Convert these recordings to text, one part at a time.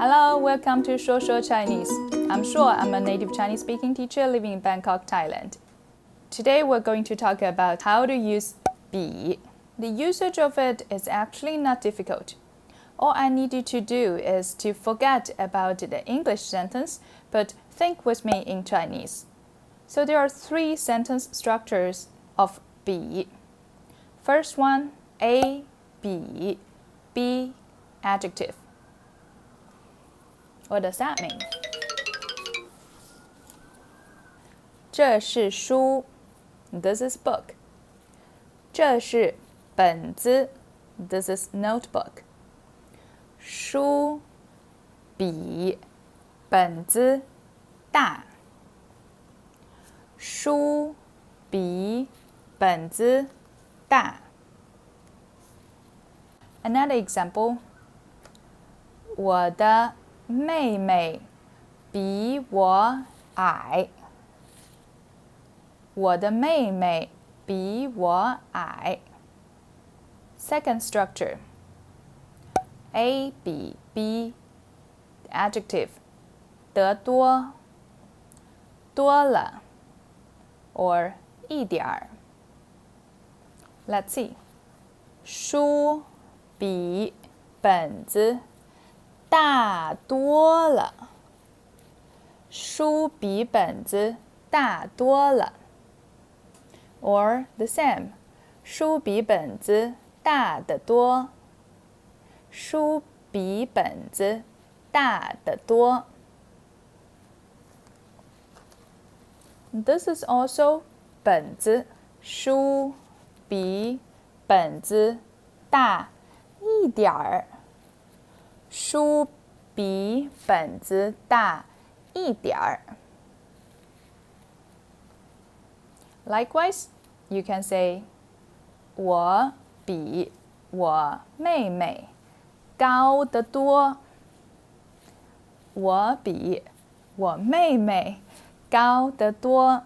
Hello, welcome to 说说 Chinese. I'm Shuo. I'm a native Chinese speaking teacher living in Bangkok, Thailand. Today we're going to talk about how to use 比. The usage of it is actually not difficult. All I need you to do is to forget about the English sentence, but think with me in Chinese. So there are three sentence structures of 比. First one, A, 比, B, adjective. What does that mean? 这是书 This is book. 这是本子 This is notebook. 书比本子大。书比本子大。Another example. 我的妹妹比我矮。我的妹妹比我矮。Second structure. A 比 B, adjective, 得多，多了 or 一点儿。Let's see. 书比本子大多了。书比本子大多了。Or the same. 书比本子大得多。书比本子大得多。This is also 本子，书比本子大一点儿。书比本子大一点儿。Likewise, you can say 我比我妹妹高得多。我比我妹妹高得多。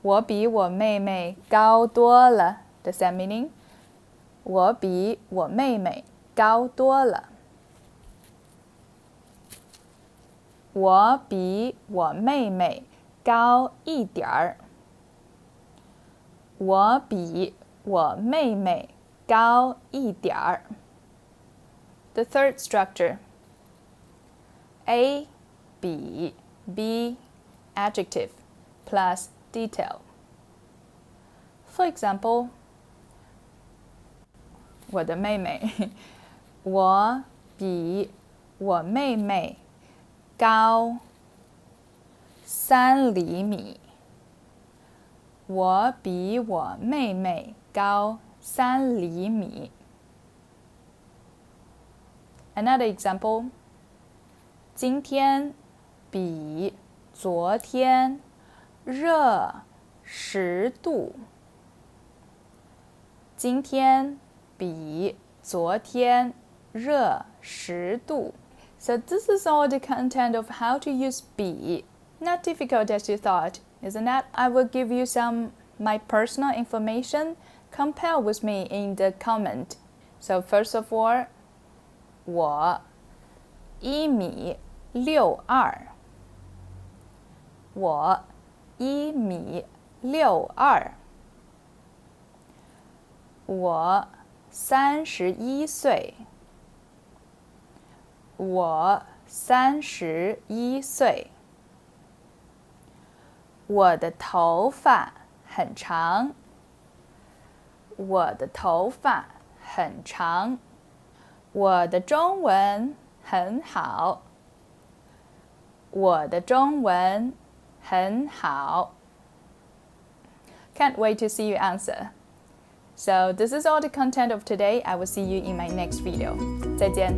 我比我妹妹高多了。Does that meaning? 我比我妹妹高多了。我比我妹妹高一点儿。我比我妹妹高一点儿。The third structure. A, 比 B, adjective, plus detail. For example, 我的妹妹，我比我妹妹高3厘米。我比我妹妹高3厘米。Another example. 今天比昨天热10度。今天比昨天热10度。So this is all the content of how to use 比. Not difficult as you thought, isn't it? I will give you some my personal information. Compare with me in the comment. So first of all, 我1.62米。我1.62米。我31岁。我31岁。我的头发很长。我的头发很长。我的中文很好。我的中文很好。Can't wait to see your answer. So this is all the content of today. I will see you in my next video. 再见。